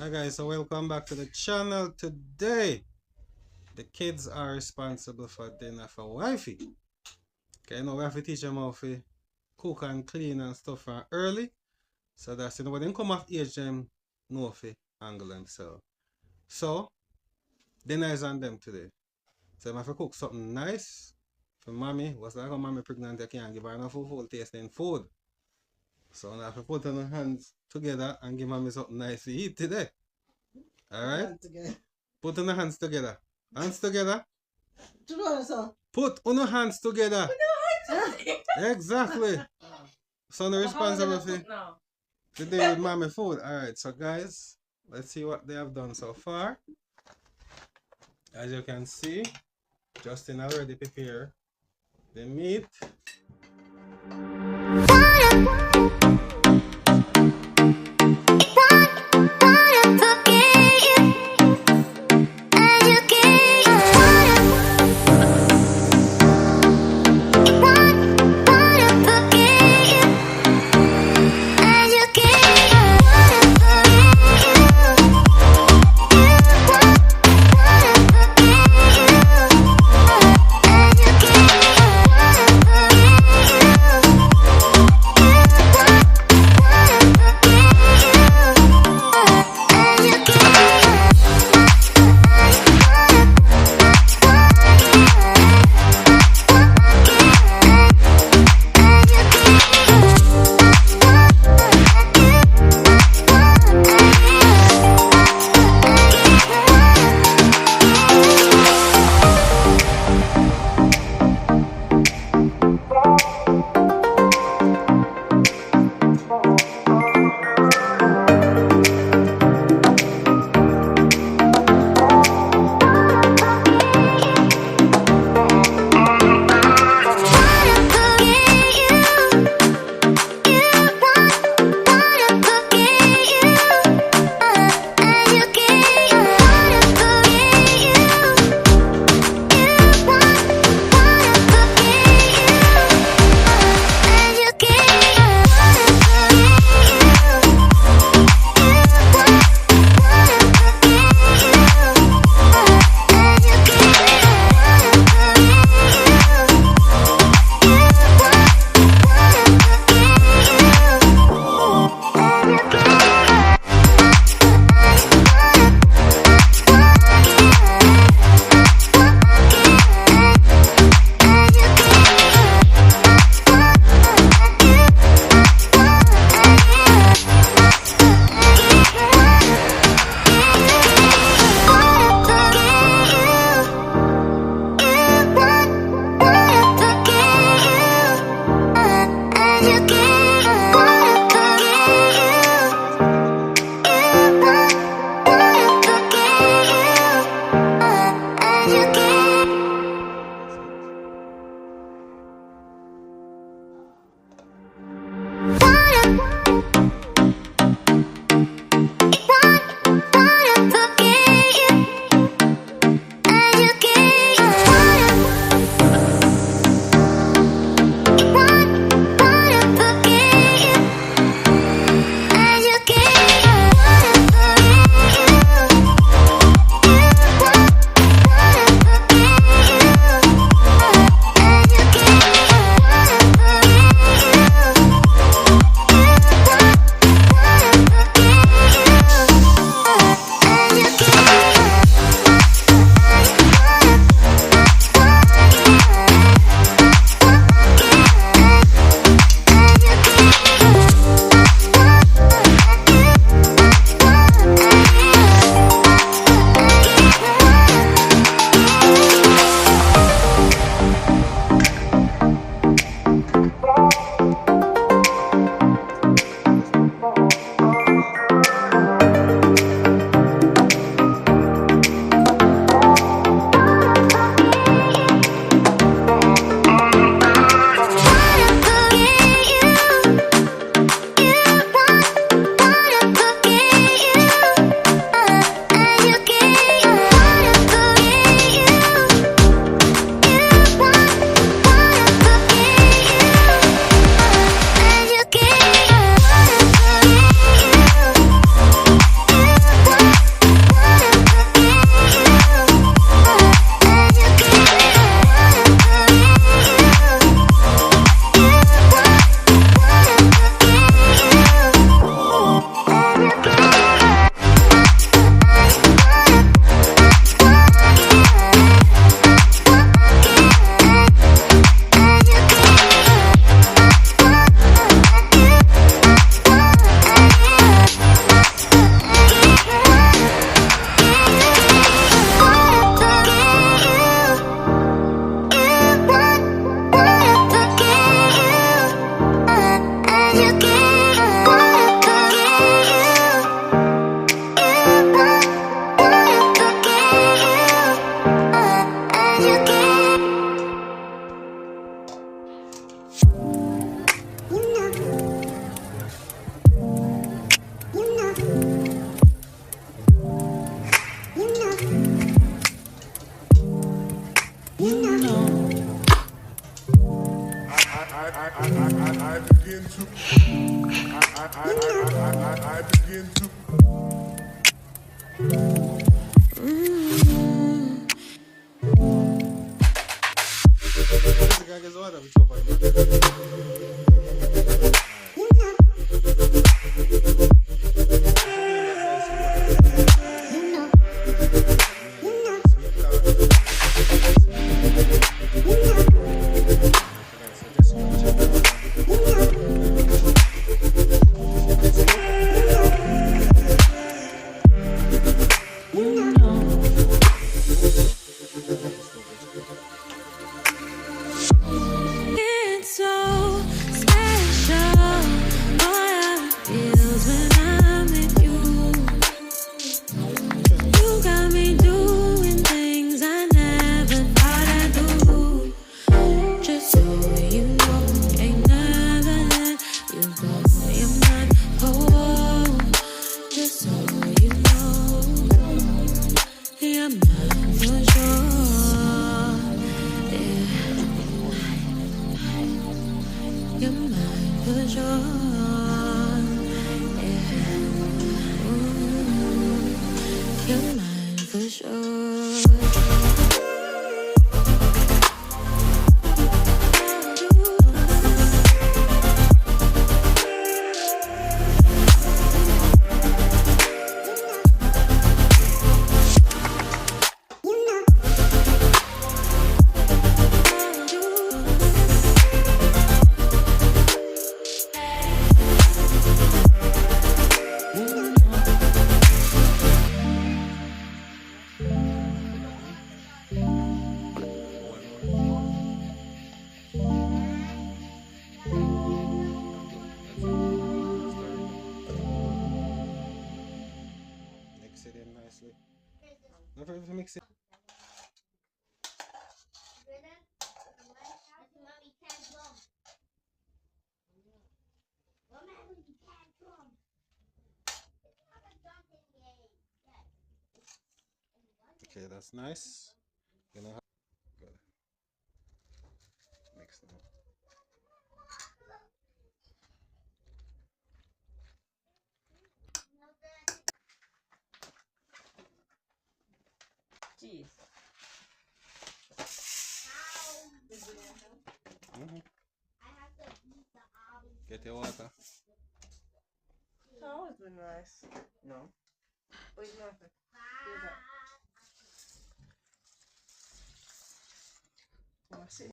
Hi guys, so welcome back to the channel. Today, the kids are responsible for dinner for wifey. Okay, now we have to teach them how to cook and clean and stuff from early. So that's when they come of age, them know if handle themselves. So, dinner is on them today. So I have to cook something nice for mommy. What's like how mommy pregnant, I can't give her enough full tasting food. So I have to put on her hands together and give mommy something nice to eat today. Alright? Put on the hands together. Hands together. Put on your hands together. Exactly. So the responsible for today with mommy food. Alright, so guys, let's see what they have done so far. As you can see, Justin already prepared the meat. begin to. Esse cara que é zoado, deixa eu parar. It's so special. Boy, how it feels when I'm with you. You got me doing things I never thought I'd do. Just so you know, ain't never let you go. You're mine, oh, just so you know, you're mine for sure. Yeah. You're mine for sure. Yeah. Ooh, you're mine for sure. Mix it in nicely. Don't forget to mix it. Okay, that's nice. Gonna have good. Mix them up. Jeez. Mhm. Get your water. It's always been nice. No. Wait, nothing. Here's that. Oh, I see.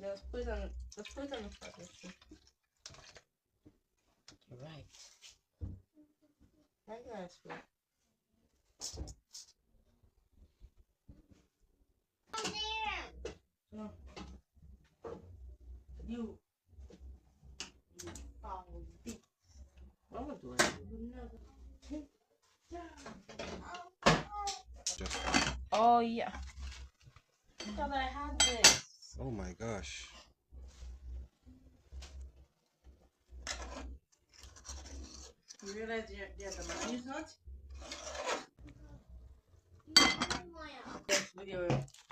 No, let's put it on the front. You're right. I guess. No. You. Follow me. What am I doing? Just. Oh, yeah. I thought I had this. Oh my gosh. You realize there's a man is not? Yes, video.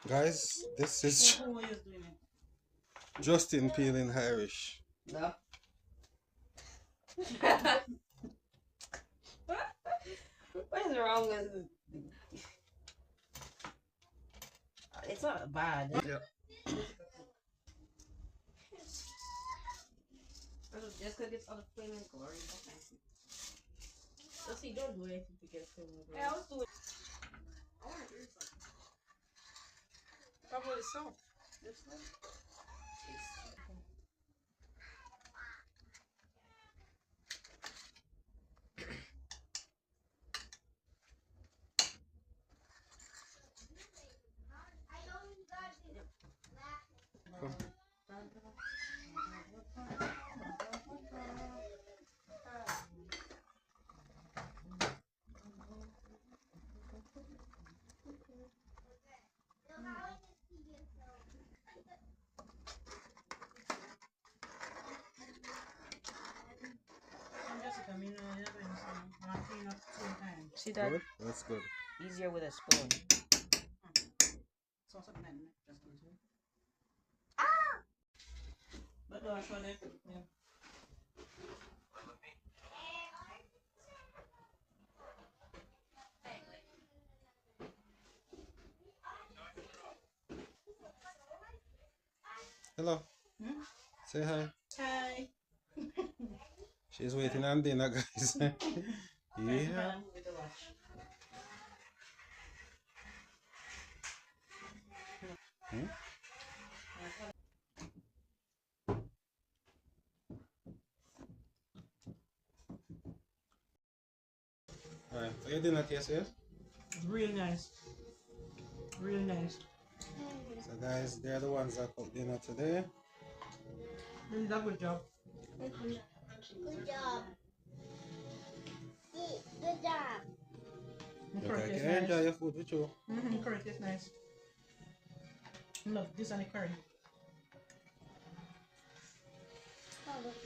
Guys, this is So who is doing it? Justin peeling Irish. No. What is wrong with it? It's not bad. Yeah. Just because it's on the flame and glory. Okay. So see, don't do anything to get flame and glory. I was doing. I want to hear something. Probably soft. This one. See that? Good? That's good. Easier with a spoon. Hello. Hmm? Say hi. Hi. She's waiting on dinner, guys. Yeah. Movie to watch. Hmm? Alright, so your dinner taste, yes? Real nice. Real nice. So guys, they're the ones that cook dinner today. You did a good job. Good job. Good job. Curry Okay, tastes can you enjoy nice. your food with you? Curry tastes nice. Love this and the curry. Oh, look.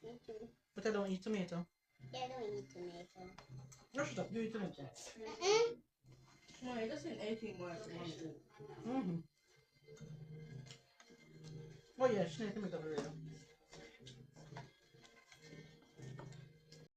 Me too. But I don't eat tomato. Yeah, I don't eat tomato. Rush it up, you eat tomato. No, it doesn't anything more than one. Oh yeah, she needs tomato for real.